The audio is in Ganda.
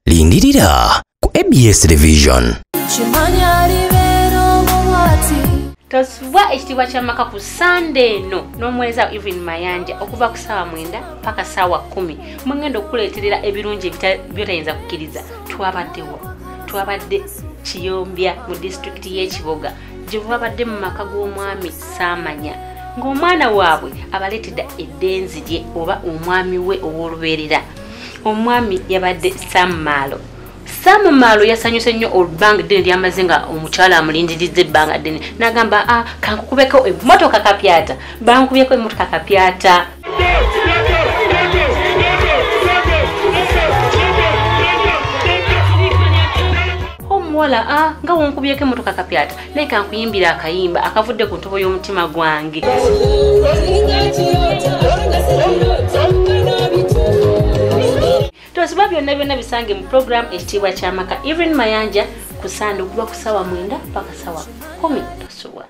lindirira ku ABS Television. Tosubwa ekitibwa ky'amaka ku Sunday n'omuweereza Evelyn Mayanja okuva ku ssaawa 9 paka ssaawa 10 mugenda okukuleeterera ebirungi by'otayinza kukkiriza. Twabadde Kiyombya mu disitulikiti y'Ekiboga gye babadde mu maka g'omwami Saamanya ng'omwana waabwe abaleetedde eddenzi lye oba omwami we ow'olubeerera. Omwami yabadde Sam Malo yasanyuse nnyo olubbanga ddene lyamaze nga omukyala amulindirizza ebbanga ddene n'agamba kankukubeko emmotoka kapyata. Bankubyeko emmotoka kapyata. Omuwala nga wonkubyeko emmotoka kapyata naye kankuyimbira akayimba akavudde ku ntobo y'omutima gwange. Tosubwa byonna bisange mu program ekitiibwa ky'amaka Evelyn Mayanja ku Sunday okuva ku ssaawa 9 paka ssaawa 10. Tosubwa.